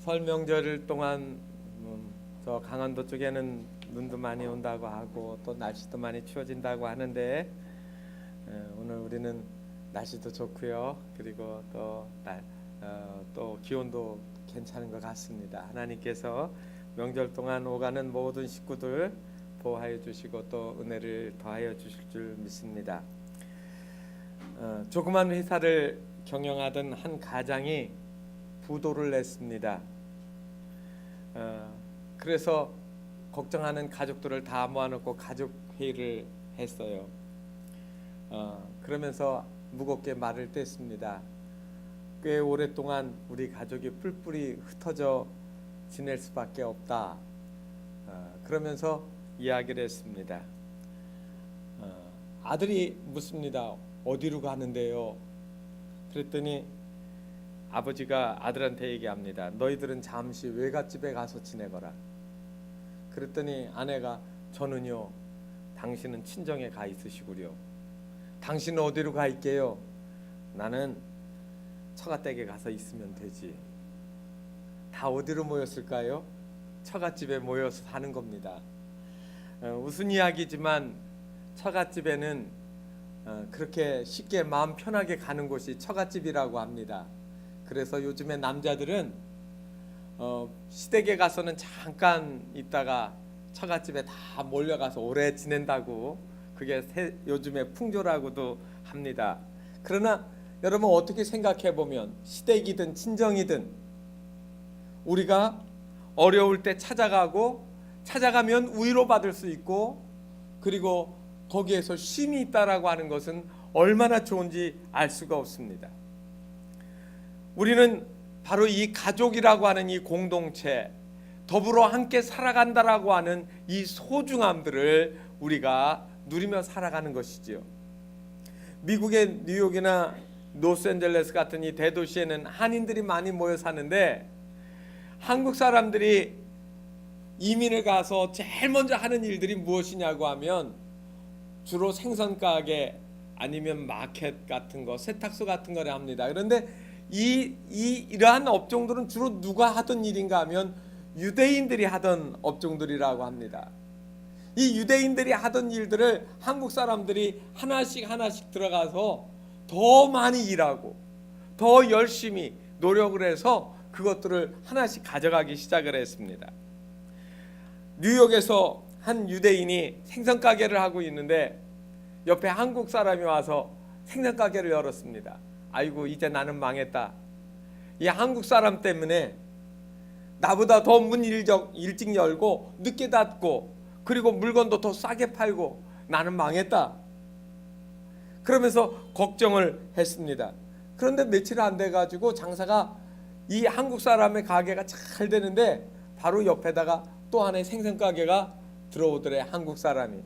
설 명절 동안 저 강원도 쪽에는 눈도 많이 온다고 하고 또 날씨도 많이 추워진다고 하는데 오늘 우리는 날씨도 좋고요. 그리고 또 기온도 괜찮은 것 같습니다. 하나님께서 명절 동안 오가는 모든 식구들 보호하여 주시고 또 은혜를 더하여 주실 줄 믿습니다. 조그만 회사를 경영하던 한 가장이 부도를 냈습니다. 그래서 걱정하는 가족들을 다 모아놓고 가족 회의를 했어요. 그러면서 무겁게 말을 뗐습니다. 꽤 오랫동안 우리 가족이 뿔뿔이 흩어져 지낼 수밖에 없다. 그러면서 이야기를 했습니다. 아들이 묻습니다. 어디로 가는데요? 그랬더니 아버지가 아들한테 얘기합니다. 너희들은 잠시 외갓집에 가서 지내거라. 그랬더니 아내가 저는요, 당신은 친정에 가 있으시구려. 당신은 어디로 가 있게요? 나는 처갓댁에 가서 있으면 되지. 다 어디로 모였을까요? 처갓집에 모여서 사는 겁니다. 웃은 이야기지만 처갓집에는 그렇게 쉽게 마음 편하게 가는 곳이 처갓집이라고 합니다. 그래서 요즘에 남자들은 시댁에 가서는 잠깐 있다가 처갓집에 다 몰려가서 오래 지낸다고, 그게 요즘의 풍조라고도 합니다. 그러나 여러분 어떻게 생각해 보면 시댁이든 친정이든 우리가 어려울 때 찾아가면 위로받을 수 있고, 그리고 거기에서 쉼이 있다라고 하는 것은 얼마나 좋은지 알 수가 없습니다. 우리는 바로 이 가족이라고 하는 이 공동체, 더불어 함께 살아간다라고 하는 이 소중함들을 우리가 누리며 살아가는 것이지요. 미국의 뉴욕이나 로스앤젤레스 같은 이 대도시에는 한인들이 많이 모여 사는데, 한국 사람들이 이민을 가서 제일 먼저 하는 일들이 무엇이냐고 하면 주로 생선 가게 아니면 마켓 같은 거, 세탁소 같은 거를 합니다. 그런데 이러한 업종들은 주로 누가 하던 일인가 하면 유대인들이 하던 업종들이라고 합니다. 이 유대인들이 하던 일들을 한국 사람들이 하나씩 들어가서 더 많이 일하고 더 열심히 노력을 해서 그것들을 하나씩 가져가기 시작을 했습니다. 뉴욕에서 한 유대인이 생선 가게를 하고 있는데 옆에 한국 사람이 와서 생선 가게를 열었습니다. 아이고, 이제 나는 망했다. 이 한국 사람 때문에 나보다 더 문 일찍 열고 늦게 닫고 그리고 물건도 더 싸게 팔고 나는 망했다. 그러면서 걱정을 했습니다. 그런데 며칠 안 돼가지고 장사가, 이 한국 사람의 가게가 잘 되는데 바로 옆에다가 또 하나의 생선 가게가 들어오더래, 한국 사람이.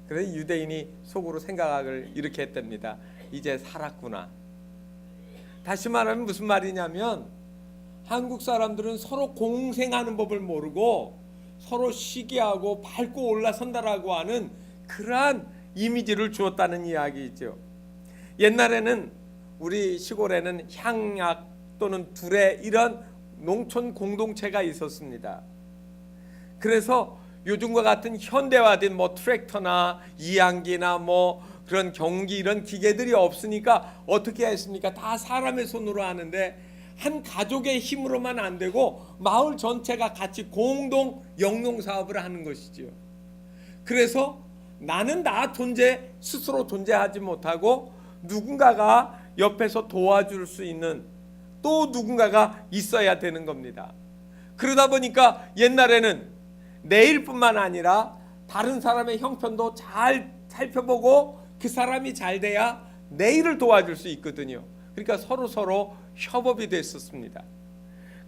그래서 유대인이 속으로 생각을 이렇게 했답니다. 이제 살았구나. 다시 말하면 무슨 말이냐면, 한국 사람들은 서로 공생하는 법을 모르고 서로 시기하고 밟고 올라선다라고 하는 그러한 이미지를 주었다는 이야기죠. 옛날에는 우리 시골에는 향약 또는 두레, 이런 농촌 공동체가 있었습니다. 그래서 요즘과 같은 현대화된 트랙터나 이양기나 그런 경기 이런 기계들이 없으니까 어떻게 했습니까? 다 사람의 손으로 하는데, 한 가족의 힘으로만 안 되고 마을 전체가 같이 공동 영농 사업을 하는 것이지요. 그래서 나는 스스로 존재하지 못하고 누군가가 옆에서 도와줄 수 있는 또 누군가가 있어야 되는 겁니다. 그러다 보니까 옛날에는 내 일뿐만 아니라 다른 사람의 형편도 잘 살펴보고 그 사람이 잘 돼야 내 일을 도와줄 수 있거든요. 그러니까 서로 협업이 됐었습니다.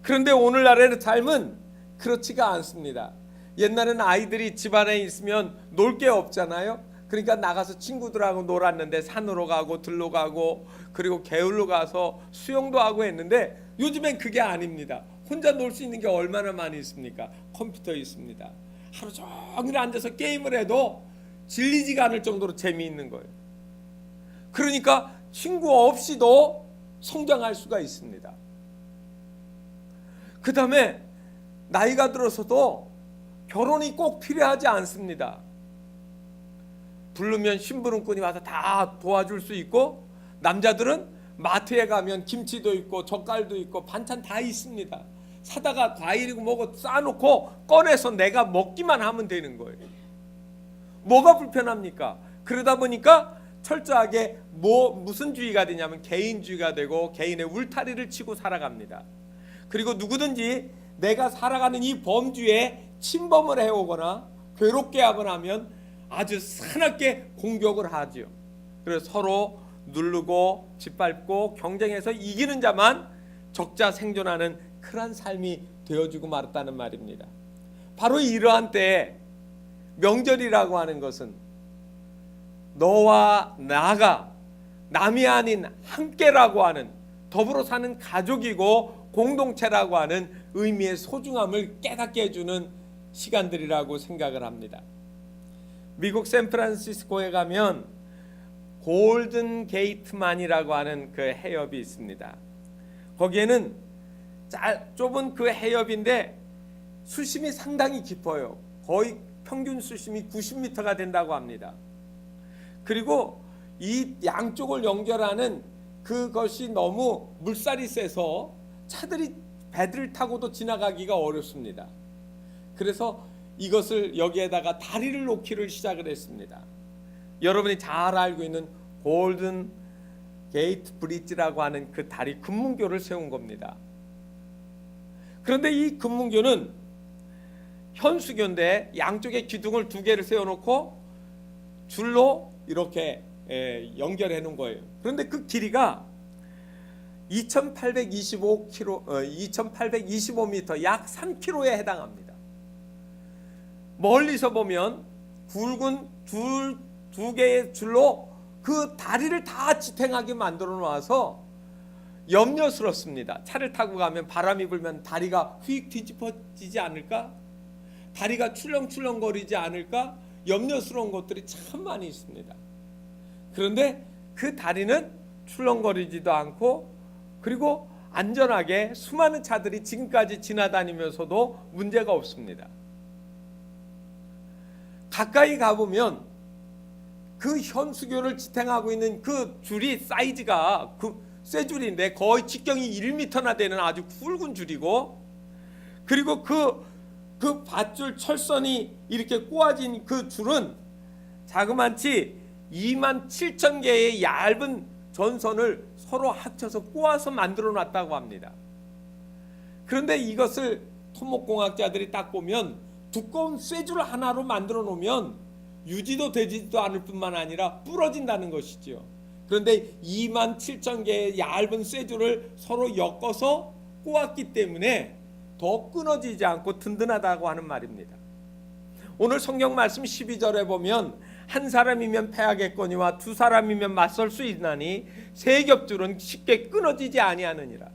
그런데 오늘날의 삶은 그렇지가 않습니다. 옛날에는 아이들이 집안에 있으면 놀 게 없잖아요. 그러니까 나가서 친구들하고 놀았는데 산으로 가고 들로 가고 그리고 개울로 가서 수영도 하고 했는데, 요즘엔 그게 아닙니다. 혼자 놀 수 있는 게 얼마나 많이 있습니까? 컴퓨터 있습니다. 하루 종일 앉아서 게임을 해도 질리지가 않을 정도로 재미있는 거예요. 그러니까 친구 없이도 성장할 수가 있습니다. 그 다음에 나이가 들어서도 결혼이 꼭 필요하지 않습니다. 부르면 심부름꾼이 와서 다 도와줄 수 있고, 남자들은 마트에 가면 김치도 있고 젓갈도 있고 반찬 다 있습니다. 사다가 과일이고 뭐고 싸놓고 꺼내서 내가 먹기만 하면 되는 거예요. 뭐가 불편합니까? 그러다 보니까 철저하게 무슨 주의가 되냐면 개인주의가 되고 개인의 울타리를 치고 살아갑니다. 그리고 누구든지 내가 살아가는 이 범주에 침범을 해오거나 괴롭게 하거나 하면 아주 사납게 공격을 하죠. 그래서 서로 누르고 짓밟고 경쟁해서 이기는 자만 적자 생존하는 그러한 삶이 되어주고 말았다는 말입니다. 바로 이러한 때에 명절이라고 하는 것은 너와 나가 남이 아닌 함께라고 하는, 더불어 사는 가족이고 공동체라고 하는 의미의 소중함을 깨닫게 해주는 시간들이라고 생각을 합니다. 미국 샌프란시스코에 가면 골든 게이트만이라고 하는 그 해협이 있습니다. 거기에는 좁은 그 해협인데 수심이 상당히 깊어요. 거의 평균 수심이 90m가 된다고 합니다. 그리고 이 양쪽을 연결하는 그것이 너무 물살이 세서 차들이 배들을 타고도 지나가기가 어렵습니다. 그래서 이것을 여기에다가 다리를 놓기를 시작을 했습니다. 여러분이 잘 알고 있는 골든 게이트 브릿지라고 하는 그 다리 금문교를 세운 겁니다. 그런데 이 금문교는 현수교인데 양쪽에 기둥을 2개를 세워놓고 줄로 이렇게 연결해 놓은 거예요. 그런데 그 길이가 2825m, 약 3km에 해당합니다. 멀리서 보면 굵은 두 개의 줄로 그 다리를 다 지탱하게 만들어 놔서 염려스럽습니다. 차를 타고 가면 바람이 불면 다리가 휙 뒤집어지지 않을까? 다리가 출렁출렁거리지 않을까? 염려스러운 것들이 참 많이 있습니다. 그런데 그 다리는 출렁거리지도 않고, 그리고 안전하게 수많은 차들이 지금까지 지나다니면서도 문제가 없습니다. 가까이 가보면 그 현수교를 지탱하고 있는 그 줄이 사이즈가 쇠줄인데 거의 직경이 1m나 되는 아주 굵은 줄이고, 그리고 그 밧줄 철선이 이렇게 꼬아진 그 줄은 자그마치 27,000개의 얇은 전선을 서로 합쳐서 꼬아서 만들어 놨다고 합니다. 그런데 이것을 토목공학자들이 딱 보면 두꺼운 쇠줄 하나로 만들어 놓으면 유지도 되지도 않을 뿐만 아니라 부러진다는 것이죠. 그런데 27,000개의 얇은 쇠줄을 서로 엮어서 꼬았기 때문에 더 끊어지지 않고 든든하다고 하는 말입니다. 오늘 성경 말씀 12절에 보면 한 사람이면 패하겠거니와 두 사람이면 맞설 수 있나니 세 겹줄은 쉽게 끊어지지 아니하느니라.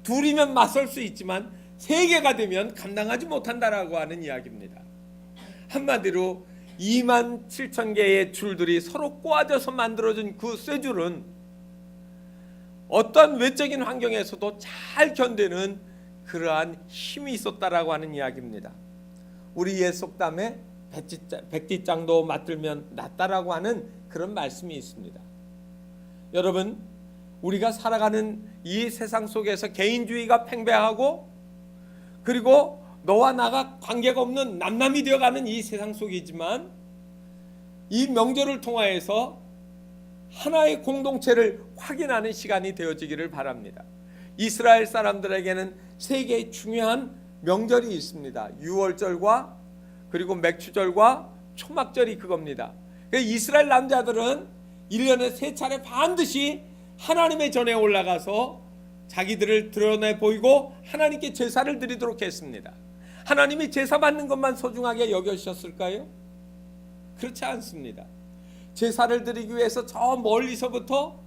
둘이면 맞설 수 있지만 세 개가 되면 감당하지 못한다라고 하는 이야기입니다. 한마디로 27,000개의 줄들이 서로 꼬아져서 만들어진 그 쇠줄은 어떠한 외적인 환경에서도 잘 견디는 그러한 힘이 있었다라고 하는 이야기입니다. 우리 옛 속담에 백지장도 맞들면 낫다라고 하는 그런 말씀이 있습니다. 여러분, 우리가 살아가는 이 세상 속에서 개인주의가 팽배하고, 그리고 너와 나가 관계가 없는 남남이 되어가는 이 세상 속이지만, 이 명절을 통하여서 하나의 공동체를 확인하는 시간이 되어지기를 바랍니다. 이스라엘 사람들에게는 세 개의 중요한 명절이 있습니다. 유월절과 그리고 맥추절과 초막절이 그겁니다. 이스라엘 남자들은 1년에 3차례 반드시 하나님의 전에 올라가서 자기들을 드러내 보이고 하나님께 제사를 드리도록 했습니다. 하나님이 제사 받는 것만 소중하게 여겨주셨을까요? 그렇지 않습니다. 제사를 드리기 위해서 저 멀리서부터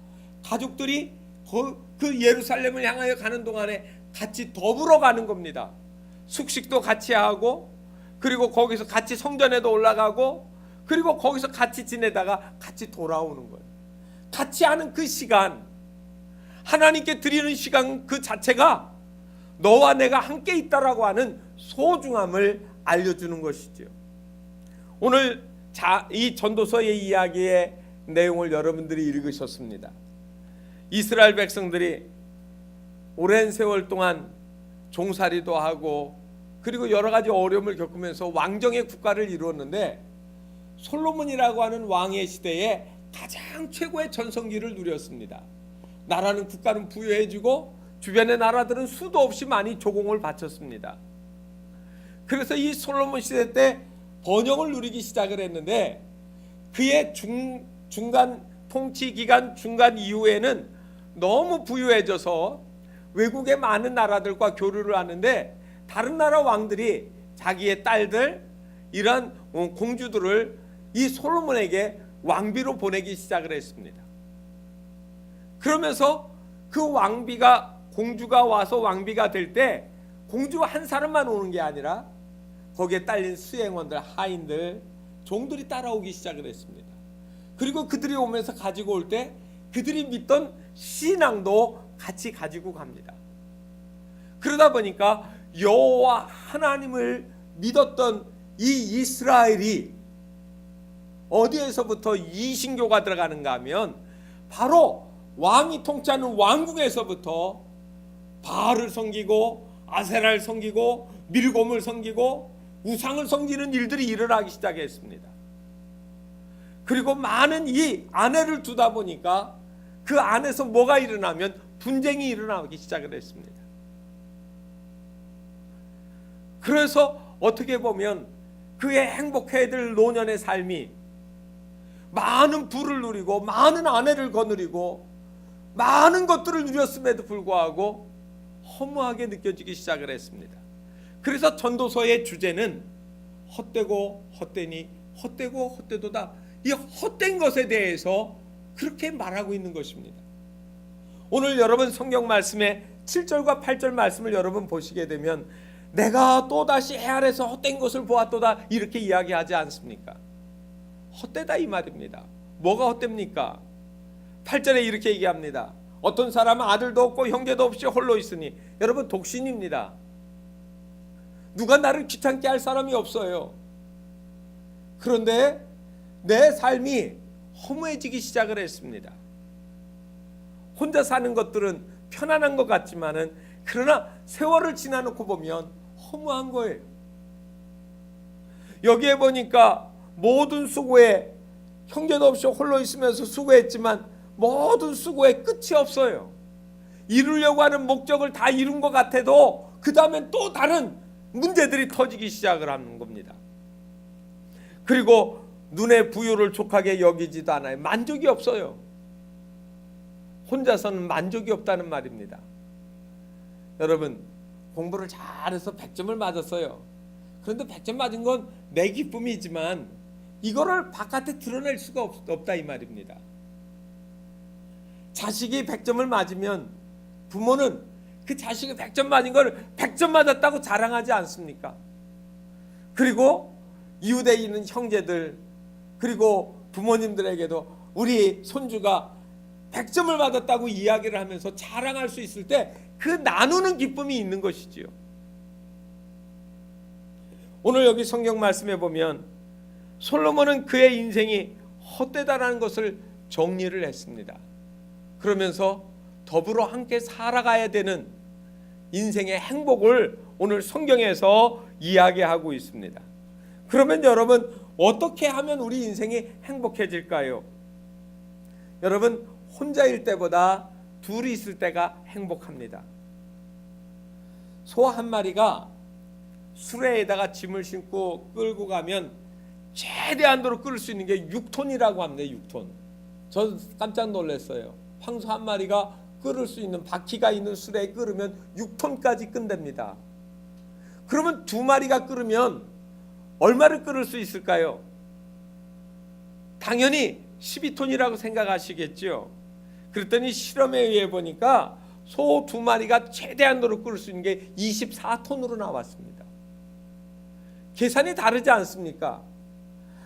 가족들이 그 예루살렘을 향하여 가는 동안에 같이 더불어 가는 겁니다. 숙식도 같이 하고, 그리고 거기서 같이 성전에도 올라가고, 그리고 거기서 같이 지내다가 같이 돌아오는 거예요. 같이 하는 그 시간, 하나님께 드리는 시간 그 자체가 너와 내가 함께 있다라고 하는 소중함을 알려주는 것이죠. 오늘 이 전도서의 이야기의 내용을 여러분들이 읽으셨습니다. 이스라엘 백성들이 오랜 세월 동안 종살이도 하고 그리고 여러 가지 어려움을 겪으면서 왕정의 국가를 이루었는데 솔로몬이라고 하는 왕의 시대에 가장 최고의 전성기를 누렸습니다. 나라는 국가는 부유해지고 주변의 나라들은 수도 없이 많이 조공을 바쳤습니다. 그래서 이 솔로몬 시대 때 번영을 누리기 시작을 했는데 그의 중간 통치 기간 중간 이후에는 너무 부유해져서 외국의 많은 나라들과 교류를 하는데 다른 나라 왕들이 자기의 딸들 이런 공주들을 이 솔로몬에게 왕비로 보내기 시작을 했습니다. 그러면서 그 공주가 와서 왕비가 될 때 공주 한 사람만 오는 게 아니라 거기에 딸린 수행원들, 하인들, 종들이 따라오기 시작을 했습니다. 그리고 그들이 오면서 가지고 올 때 그들이 믿던 신앙도 같이 가지고 갑니다. 그러다 보니까 여호와 하나님을 믿었던 이 이스라엘이 어디에서부터 이신교가 들어가는가 하면 바로 왕이 통치하는 왕국에서부터 바알을 섬기고 아세라를 섬기고 밀곰을 섬기고 우상을 섬기는 일들이 일어나기 시작했습니다. 그리고 많은 이 아내를 두다 보니까 그 안에서 뭐가 일어나면 분쟁이 일어나기 시작을 했습니다. 그래서 어떻게 보면 그의 행복해야 될 노년의 삶이 많은 부를 누리고 많은 아내를 거느리고 많은 것들을 누렸음에도 불구하고 허무하게 느껴지기 시작을 했습니다. 그래서 전도서의 주제는 헛되고 헛되니 헛되고 헛되도다. 이 헛된 것에 대해서 그렇게 말하고 있는 것입니다. 오늘 여러분 성경 말씀의 7절과 8절 말씀을 여러분 보시게 되면 내가 또다시 해 아래서 헛된 것을 보았도다 이렇게 이야기하지 않습니까? 헛되다 이 말입니다. 뭐가 헛됩니까? 8절에 이렇게 얘기합니다. 어떤 사람은 아들도 없고 형제도 없이 홀로 있으니 여러분 독신입니다. 누가 나를 귀찮게 할 사람이 없어요. 그런데 내 삶이 허무해지기 시작을 했습니다. 혼자 사는 것들은 편안한 것 같지만은 그러나 세월을 지나놓고 보면 허무한 거예요. 여기에 보니까 모든 수고에 형제도 없이 홀로 있으면서 수고했지만 모든 수고에 끝이 없어요. 이루려고 하는 목적을 다 이룬 것 같아도 그 다음엔 또 다른 문제들이 터지기 시작을 하는 겁니다. 그리고 눈의 부유를 족하게 여기지도 않아요. 만족이 없어요. 혼자서는 만족이 없다는 말입니다. 여러분 공부를 잘해서 100점을 맞았어요. 그런데 100점 맞은 건 내 기쁨이지만 이거를 바깥에 드러낼 수가 없다 이 말입니다. 자식이 100점을 맞으면 부모는 그 자식이 100점 맞은 걸 100점 맞았다고 자랑하지 않습니까? 그리고 이웃에 있는 형제들 그리고 부모님들에게도 우리 손주가 100점을 받았다고 이야기를 하면서 자랑할 수 있을 때 그 나누는 기쁨이 있는 것이지요. 오늘 여기 성경 말씀에 보면 솔로몬은 그의 인생이 헛되다라는 것을 정리를 했습니다. 그러면서 더불어 함께 살아가야 되는 인생의 행복을 오늘 성경에서 이야기하고 있습니다. 그러면 여러분 어떻게 하면 우리 인생이 행복해질까요? 여러분 혼자일 때보다 둘이 있을 때가 행복합니다. 소 한 마리가 수레에다가 짐을 싣고 끌고 가면 최대한도로 끌을 수 있는 게 6톤이라고 합니다. 6톤. 저 깜짝 놀랐어요. 황소 한 마리가 끌을 수 있는 바퀴가 있는 수레에 끌으면 6톤까지 끈답니다. 그러면 두 마리가 끌으면 얼마를 끌을 수 있을까요? 당연히 12톤이라고 생각하시겠죠. 그랬더니 실험에 의해 보니까 소 두 마리가 최대한도로 끌을 수 있는 게 24톤으로 나왔습니다. 계산이 다르지 않습니까?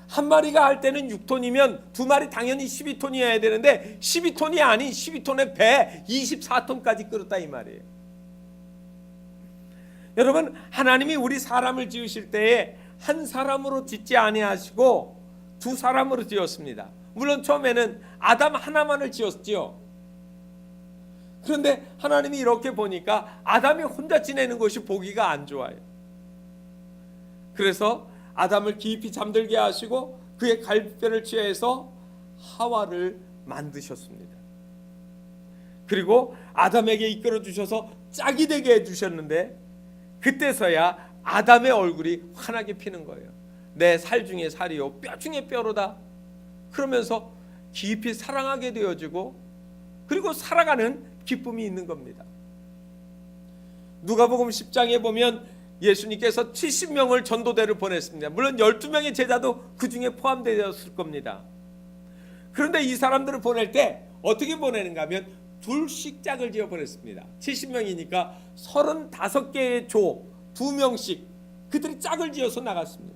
한 마리가 할 때는 6톤이면 두 마리 당연히 12톤이어야 되는데 12톤이 아닌 12톤의 배 24톤까지 끌었다 이 말이에요. 여러분, 하나님이 우리 사람을 지으실 때에 한 사람으로 짓지 아니하시고 두 사람으로 지었습니다. 물론 처음에는 아담 하나만을 지었지요. 그런데 하나님이 이렇게 보니까 아담이 혼자 지내는 것이 보기가 안 좋아요. 그래서 아담을 깊이 잠들게 하시고 그의 갈비뼈를 취해서 하와를 만드셨습니다. 그리고 아담에게 이끌어 주셔서 짝이 되게 해주셨는데, 그때서야 아담의 얼굴이 환하게 피는 거예요. 내 살 중에 살이요 뼈 중에 뼈로다. 그러면서 깊이 사랑하게 되어지고, 그리고 살아가는 기쁨이 있는 겁니다. 누가복음 10장에 보면 예수님께서 70명을 전도대를 보냈습니다. 물론 12명의 제자도 그 중에 포함되었을 겁니다. 그런데 이 사람들을 보낼 때 어떻게 보내는가 하면 둘씩 짝을 지어 보냈습니다. 70명이니까 35개의 조 2명씩 그들이 짝을 지어서 나갔습니다.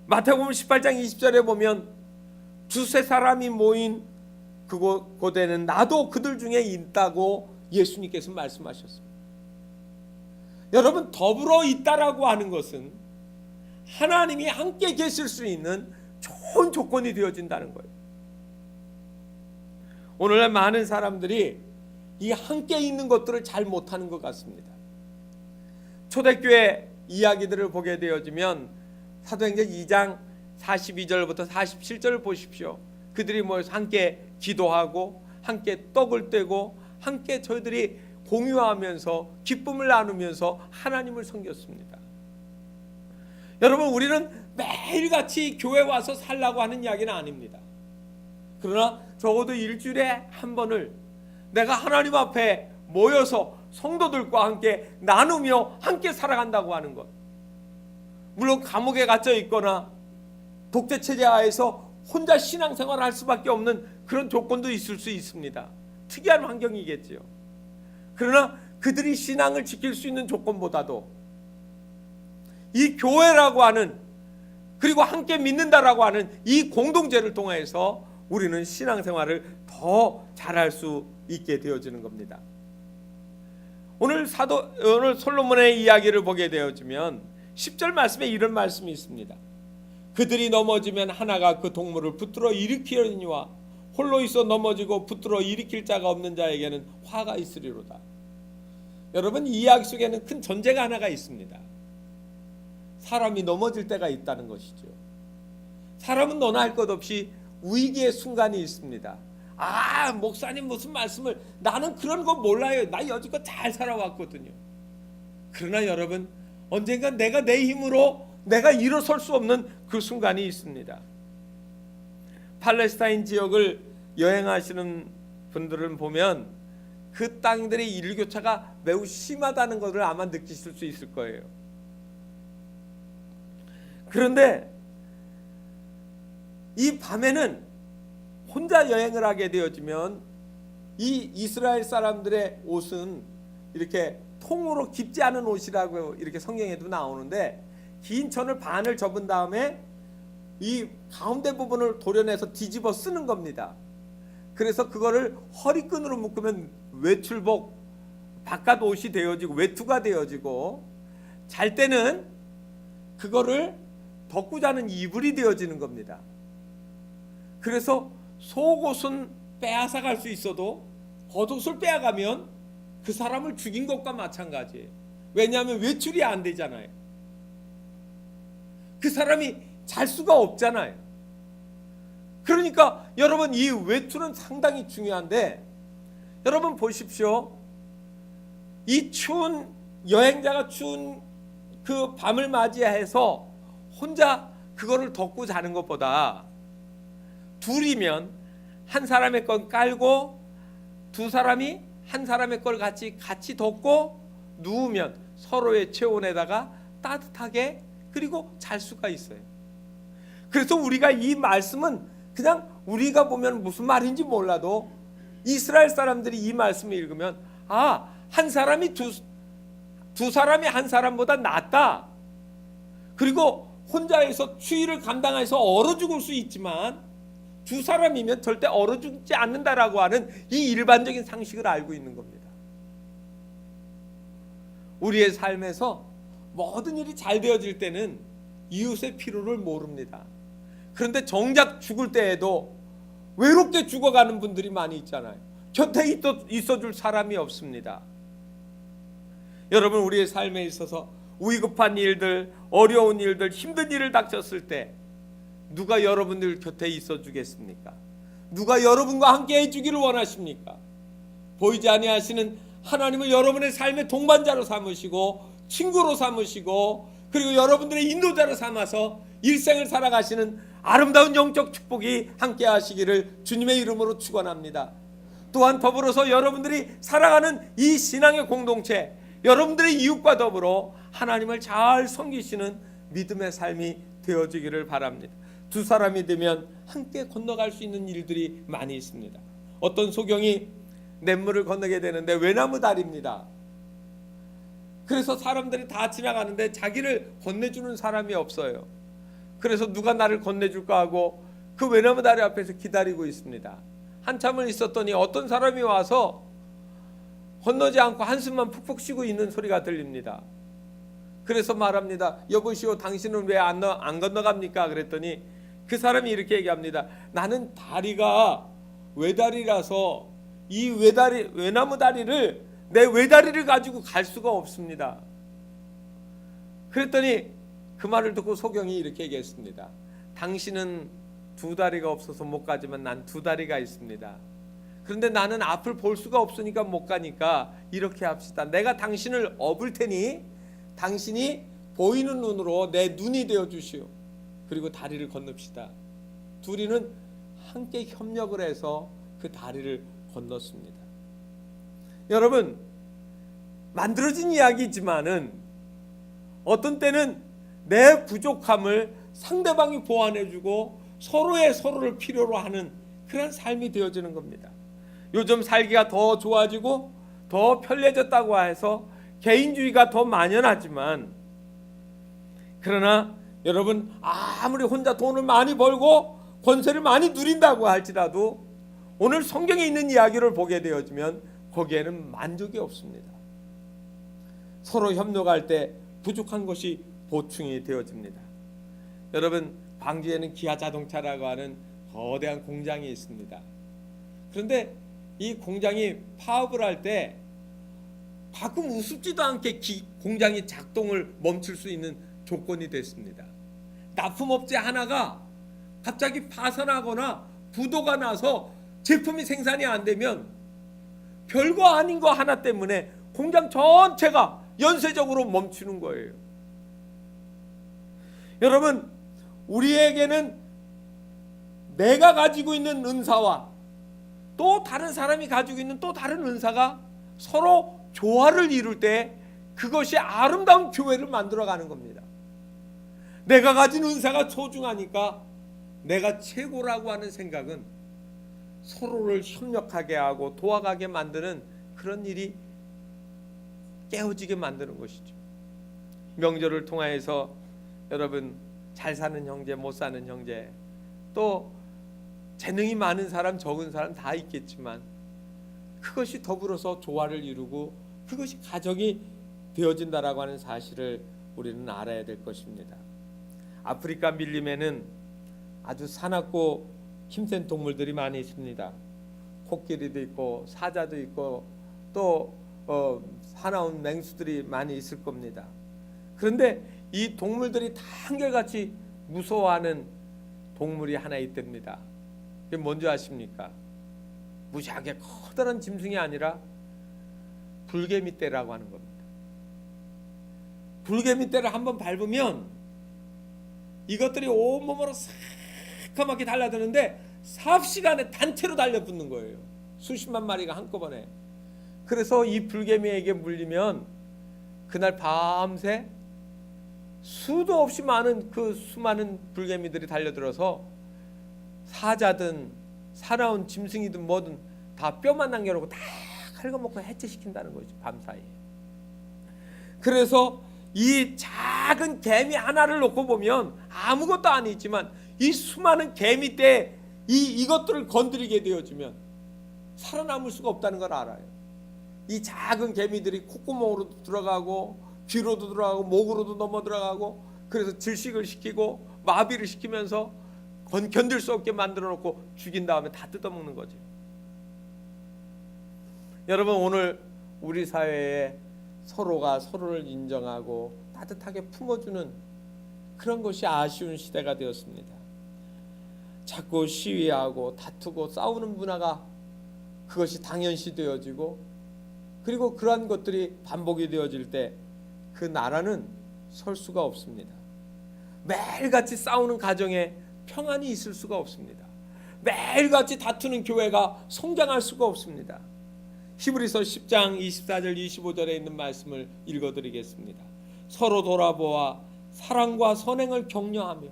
마태복음 18장 20절에 보면 두세 사람이 모인 그곳에는 나도 그들 중에 있다고 예수님께서 말씀하셨습니다. 여러분, 더불어 있다라고 하는 것은 하나님이 함께 계실 수 있는 좋은 조건이 되어진다는 거예요. 오늘날 많은 사람들이 이 함께 있는 것들을 잘 못하는 것 같습니다. 초대교회 이야기들을 보게 되어지면 사도행전 2장 42절부터 47절을 보십시오. 그들이 모여서 함께 기도하고 함께 떡을 떼고 함께 저희들이 공유하면서 기쁨을 나누면서 하나님을 섬겼습니다. 여러분, 우리는 매일같이 교회 와서 살라고 하는 이야기는 아닙니다. 그러나 적어도 일주일에 한 번을 내가 하나님 앞에 모여서 성도들과 함께 나누며 함께 살아간다고 하는 것, 물론 감옥에 갇혀 있거나 독재 체제 하에서 혼자 신앙생활을 할 수밖에 없는 그런 조건도 있을 수 있습니다. 특이한 환경이겠지요. 그러나 그들이 신앙을 지킬 수 있는 조건보다도 이 교회라고 하는, 그리고 함께 믿는다라고 하는 이 공동체를 통해서 우리는 신앙생활을 더 잘할 수 있게 되어지는 겁니다. 오늘 솔로몬의 이야기를 보게 되어지면 10절 말씀에 이런 말씀이 있습니다. 그들이 넘어지면 하나가 그 동물을 붙들어 일으키려니와 홀로 있어 넘어지고 붙들어 일으킬 자가 없는 자에게는 화가 있으리로다. 여러분, 이 이야기 속에는 큰 전제가 하나가 있습니다. 사람이 넘어질 때가 있다는 것이죠. 사람은 너나 할 것 없이 위기의 순간이 있습니다. 아, 목사님 무슨 말씀을, 나는 그런 거 몰라요. 나 여지껏 잘 살아왔거든요. 그러나 여러분, 언젠가 내가 내 힘으로 내가 일어설 수 없는 그 순간이 있습니다. 팔레스타인 지역을 여행하시는 분들은 보면 그 땅들의 일교차가 매우 심하다는 것을 아마 느끼실 수 있을 거예요. 그런데 이 밤에는 혼자 여행을 하게 되어지면 이 이스라엘 사람들의 옷은 이렇게 통으로 깊지 않은 옷이라고 이렇게 성경에도 나오는데, 긴 천을 반을 접은 다음에 이 가운데 부분을 도려내서 뒤집어 쓰는 겁니다. 그래서 그거를 허리끈으로 묶으면 외출복, 바깥 옷이 되어지고 외투가 되어지고, 잘 때는 그거를 덮고 자는 이불이 되어지는 겁니다. 그래서 속옷은 빼앗아 갈 수 있어도 겉옷을 빼앗가면 그 사람을 죽인 것과 마찬가지예요. 왜냐하면 외출이 안 되잖아요. 그 사람이 잘 수가 없잖아요. 그러니까 여러분, 이 외출은 상당히 중요한데, 여러분 보십시오. 이 추운 여행자가 추운 그 밤을 맞이해서 혼자 그거를 덮고 자는 것보다 둘이면 한 사람의 건 깔고 두 사람이 한 사람의 걸 같이 덮고 누우면 서로의 체온에다가 따뜻하게 그리고 잘 수가 있어요. 그래서 우리가 이 말씀은 그냥 우리가 보면 무슨 말인지 몰라도 이스라엘 사람들이 이 말씀을 읽으면, 아, 한 사람이 두 사람이 한 사람보다 낫다. 그리고 혼자서 추위를 감당해서 얼어 죽을 수 있지만 두 사람이면 절대 얼어 죽지 않는다라고 하는 이 일반적인 상식을 알고 있는 겁니다. 우리의 삶에서 모든 일이 잘 되어질 때는 이웃의 필요를 모릅니다. 그런데 정작 죽을 때에도 외롭게 죽어가는 분들이 많이 있잖아요. 곁에 있어줄 사람이 없습니다. 여러분, 우리의 삶에 있어서 위급한 일들, 어려운 일들, 힘든 일을 닥쳤을 때 누가 여러분들 곁에 있어 주겠습니까? 누가 여러분과 함께 해주기를 원하십니까? 보이지 아니하시는 하나님을 여러분의 삶의 동반자로 삼으시고 친구로 삼으시고 그리고 여러분들의 인도자로 삼아서 일생을 살아가시는 아름다운 영적 축복이 함께 하시기를 주님의 이름으로 축원합니다. 또한 더불어서 여러분들이 살아가는 이 신앙의 공동체, 여러분들의 이웃과 더불어 하나님을 잘 섬기시는 믿음의 삶이 되어지기를 바랍니다. 두 사람이 되면 함께 건너갈 수 있는 일들이 많이 있습니다. 어떤 소경이 냇물을 건너게 되는데 외나무 다리입니다. 그래서 사람들이 다 지나가는데 자기를 건네주는 사람이 없어요. 그래서 누가 나를 건네줄까 하고 그 외나무 다리 앞에서 기다리고 있습니다. 한참을 있었더니 어떤 사람이 와서 건너지 않고 한숨만 푹푹 쉬고 있는 소리가 들립니다. 그래서 말합니다. 여보시오, 당신은 왜 안 건너갑니까? 그랬더니 그 사람이 이렇게 얘기합니다. 나는 다리가 외다리라서 이 외나무 다리를 내 외다리를 가지고 갈 수가 없습니다. 그랬더니 그 말을 듣고 소경이 이렇게 얘기했습니다. 당신은 두 다리가 없어서 못 가지만 난 두 다리가 있습니다. 그런데 나는 앞을 볼 수가 없으니까 못 가니까 이렇게 합시다. 내가 당신을 업을 테니 당신이 보이는 눈으로 내 눈이 되어 주시오. 그리고 다리를 건넙시다. 둘이는 함께 협력을 해서 그 다리를 건넜습니다. 여러분, 만들어진 이야기지만은 어떤 때는 내 부족함을 상대방이 보완해주고 서로를 필요로 하는 그런 삶이 되어지는 겁니다. 요즘 살기가 더 좋아지고 더 편리해졌다고 해서 개인주의가 더 만연하지만, 그러나 여러분, 아무리 혼자 돈을 많이 벌고 권세를 많이 누린다고 할지라도 오늘 성경에 있는 이야기를 보게 되어지면 거기에는 만족이 없습니다. 서로 협력할 때 부족한 것이 보충이 되어집니다. 여러분, 광주에는 기아 자동차라고 하는 거대한 공장이 있습니다. 그런데 이 공장이 파업을 할 때 가끔 우습지도 않게 공장이 작동을 멈출 수 있는 조건이 됐습니다. 납품업체 하나가 갑자기 파산하거나 부도가 나서 제품이 생산이 안 되면 별거 아닌 거 하나 때문에 공장 전체가 연쇄적으로 멈추는 거예요. 여러분, 우리에게는 내가 가지고 있는 은사와 또 다른 사람이 가지고 있는 또 다른 은사가 서로 조화를 이룰 때 그것이 아름다운 교회를 만들어가는 겁니다. 내가 가진 은사가 소중하니까 내가 최고라고 하는 생각은 서로를 협력하게 하고 도와가게 만드는 그런 일이 깨어지게 만드는 것이죠. 명절을 통하여서 여러분, 잘 사는 형제, 못 사는 형제, 또 재능이 많은 사람, 적은 사람 다 있겠지만 그것이 더불어서 조화를 이루고 그것이 가정이 되어진다라고 하는 사실을 우리는 알아야 될 것입니다. 아프리카 밀림에는 아주 사납고 힘센 동물들이 많이 있습니다. 코끼리도 있고 사자도 있고 또 사나운 맹수들이 많이 있을 겁니다. 그런데 이 동물들이 다 한결같이 무서워하는 동물이 하나 있답니다. 그게 뭔지 아십니까? 무지하게 커다란 짐승이 아니라 불개미떼라고 하는 겁니다. 불개미떼를 한번 밟으면 이것들이 온몸으로 새까맣게 달라드는데 삽시간에 단체로 달려붙는 거예요. 수십만 마리가 한꺼번에. 그래서 이 불개미에게 물리면 그날 밤새 수도 없이 많은 그 수많은 불개미들이 달려들어서 사자든 사나운 짐승이든 뭐든 다 뼈만 남겨놓고 다 갉아먹고 해체시킨다는 거죠, 밤사이에. 그래서 이 작은 개미 하나를 놓고 보면 아무것도 아니지만 이 수많은 개미 때 이것들을 건드리게 되어지면 살아남을 수가 없다는 걸 알아요. 이 작은 개미들이 콧구멍으로도 들어가고 귀로도 들어가고 목으로도 넘어 들어가고, 그래서 질식을 시키고 마비를 시키면서 견딜 수 없게 만들어 놓고 죽인 다음에 다 뜯어먹는 거지. 여러분, 오늘 우리 사회에 서로가 서로를 인정하고 따뜻하게 품어주는 그런 것이 아쉬운 시대가 되었습니다. 자꾸 시위하고 다투고 싸우는 문화가, 그것이 당연시 되어지고, 그리고 그러한 것들이 반복이 되어질 때 그 나라는 설 수가 없습니다. 매일같이 싸우는 가정에 평안이 있을 수가 없습니다. 매일같이 다투는 교회가 성장할 수가 없습니다. 히브리서 10장 24절 25절에 있는 말씀을 읽어드리겠습니다. 서로 돌아보아 사랑과 선행을 격려하며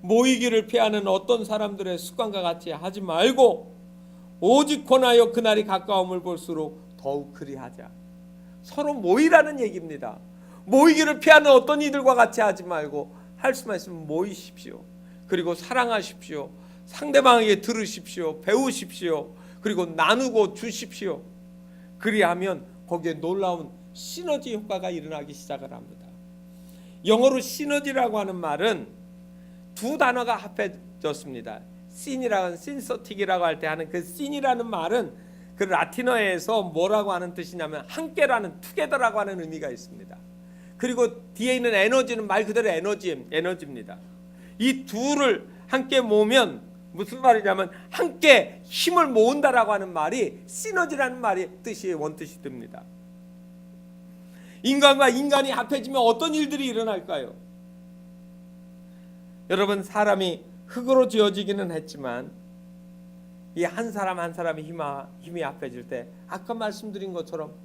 모이기를 피하는 어떤 사람들의 습관과 같이 하지 말고 오직 권하여 그날이 가까움을 볼수록 더욱 그리하자. 서로 모이라는 얘기입니다. 모이기를 피하는 어떤 이들과 같이 하지 말고 할 수만 있으면 모이십시오. 그리고 사랑하십시오. 상대방에게 들으십시오. 배우십시오. 그리고 나누고 주십시오. 그리하면 거기에 놀라운 시너지 효과가 일어나기 시작을 합니다. 영어로 시너지라고 하는 말은 두 단어가 합해졌습니다. 신서틱이라고 할 때 하는 그 신이라는 말은 그 라틴어에서 뭐라고 하는 뜻이냐면 함께라는, 투게더라고 하는 의미가 있습니다. 그리고 뒤에 있는 에너지는 말 그대로 에너지입니다. 이 둘을 함께 모으면 무슨 말이냐면 함께 힘을 모은다라고 하는 말이 시너지라는 말이 원뜻이 듭니다. 인간과 인간이 합해지면 어떤 일들이 일어날까요? 여러분, 사람이 흙으로 지어지기는 했지만 이 한 사람 한 사람의 힘이 합해질 때, 아까 말씀드린 것처럼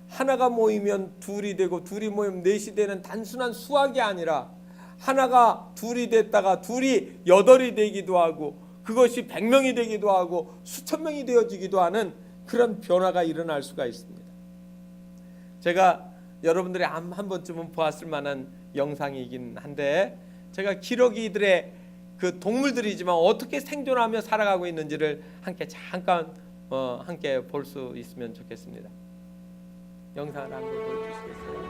하나가 모이면 둘이 되고 둘이 모이면 넷이 되는 단순한 수학이 아니라 하나가 둘이 됐다가 둘이 여덟이 되기도 하고 그것이 100명이 되기도 하고 수천 명이 되어지기도 하는 그런 변화가 일어날 수가 있습니다. 제가 여러분들이 한 번쯤은 보았을 만한 영상이긴 한데, 제가 기러기들의 그 동물들이지만 어떻게 생존하며 살아가고 있는지를 잠깐 함께 볼 수 있으면 좋겠습니다. 영상을 한번 보여주시겠어요?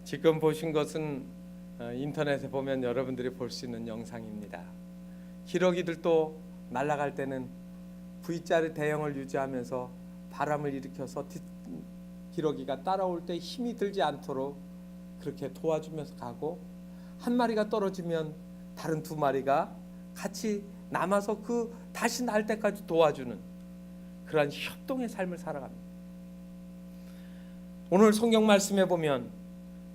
지금 보신 것은 인터넷에 보면 여러분들이 볼 수 있는 영상입니다. 기러기들도 날아갈 때는 V자의 대형을 유지하면서 바람을 일으켜서 기러기가 따라올 때 힘이 들지 않도록 그렇게 도와주면서 가고, 한 마리가 떨어지면 다른 두 마리가 같이 남아서 그 다시 날 때까지 도와주는 그러한 협동의 삶을 살아갑니다. 오늘 성경 말씀에 보면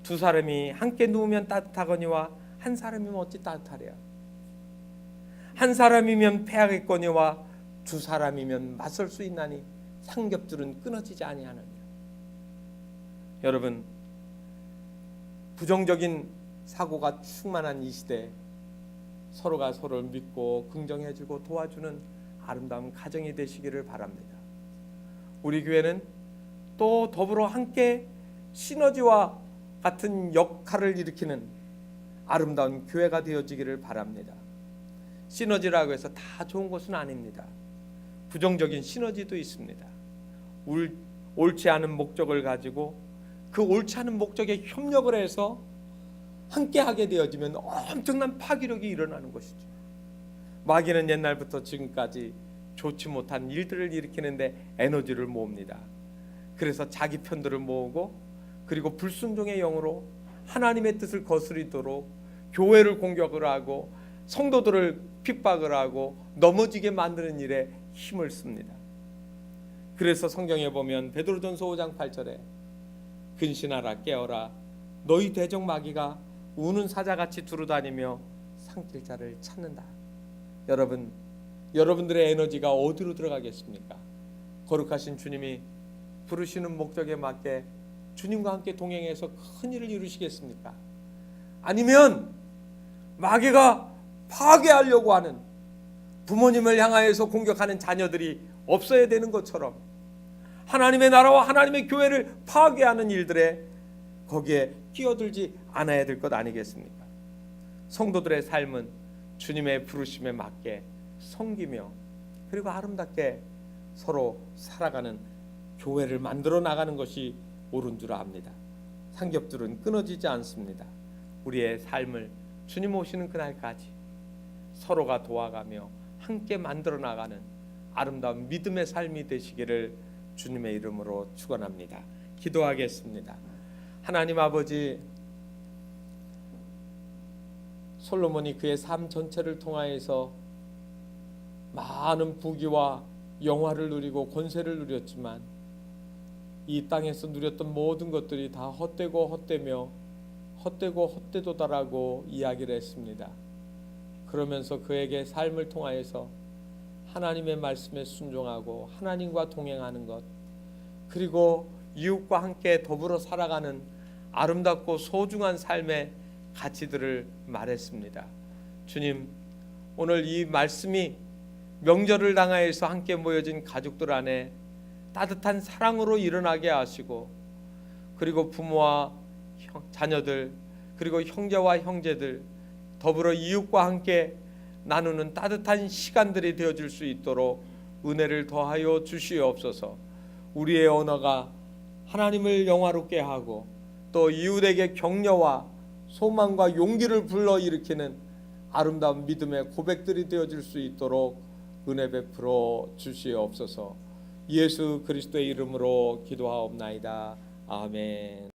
두 사람이 함께 누우면 따뜻하거니와 한 사람이면 어찌 따뜻하랴. 한 사람이면 패하겠거니와 두 사람이면 맞설 수 있나니 삼겹줄은 끊어지지 아니하느니라. 여러분, 부정적인 사고가 충만한 이 시대에 서로가 서로를 믿고 긍정해주고 도와주는 아름다운 가정이 되시기를 바랍니다. 우리 교회는 또 더불어 함께 시너지와 같은 역할을 일으키는 아름다운 교회가 되어지기를 바랍니다. 시너지라고 해서 다 좋은 것은 아닙니다. 부정적인 시너지도 있습니다. 옳지 않은 목적을 가지고 그 옳지 않은 목적에 협력을 해서 함께하게 되어지면 엄청난 파괴력이 일어나는 것이죠. 마귀는 옛날부터 지금까지 좋지 못한 일들을 일으키는데 에너지를 모읍니다. 그래서 자기 편들을 모으고 그리고 불순종의 영으로 하나님의 뜻을 거스리도록 교회를 공격을 하고 성도들을 핍박을 하고 넘어지게 만드는 일에 힘을 씁니다. 그래서 성경에 보면 베드로전서 5장 8절에 근신하라 깨어라 너희 대적 마귀가 우는 사자같이 두루다니며 삼킬 자를 찾는다. 여러분들의 에너지가 어디로 들어가겠습니까? 거룩하신 주님이 부르시는 목적에 맞게 주님과 함께 동행해서 큰 일을 이루시겠습니까? 아니면 마귀가 파괴하려고 하는 부모님을 향하여서 공격하는 자녀들이 없어야 되는 것처럼 하나님의 나라와 하나님의 교회를 파괴하는 일들에 거기에 끼어들지 않아야 될 것 아니겠습니까? 성도들의 삶은 주님의 부르심에 맞게 섬기며 그리고 아름답게 서로 살아가는 교회를 만들어 나가는 것이 옳은 줄 압니다. 삼겹줄은 끊어지지 않습니다. 우리의 삶을 주님 오시는 그날까지 서로가 도와가며 함께 만들어 나가는 아름다운 믿음의 삶이 되시기를 주님의 이름으로 축원합니다. 기도하겠습니다. 하나님 아버지, 솔로몬이 그의 삶 전체를 통하여서 많은 부귀와 영화를 누리고 권세를 누렸지만 이 땅에서 누렸던 모든 것들이 다 헛되고 헛되며 헛되고 헛되도다라고 이야기를 했습니다. 그러면서 그에게 삶을 통하여서 하나님의 말씀에 순종하고 하나님과 동행하는 것, 그리고 이웃과 함께 더불어 살아가는 아름답고 소중한 삶의 가치들을 말했습니다. 주님, 오늘 이 말씀이 명절을 당하여서 함께 모여진 가족들 안에 따뜻한 사랑으로 일어나게 하시고, 그리고 부모와 자녀들, 그리고 형제와 형제들, 더불어 이웃과 함께 나누는 따뜻한 시간들이 되어질 수 있도록 은혜를 더하여 주시옵소서. 우리의 언어가 하나님을 영화롭게 하고 또 이웃에게 격려와 소망과 용기를 불러일으키는 아름다운 믿음의 고백들이 되어질 수 있도록 은혜 베풀어 주시옵소서. 예수 그리스도의 이름으로 기도하옵나이다. 아멘.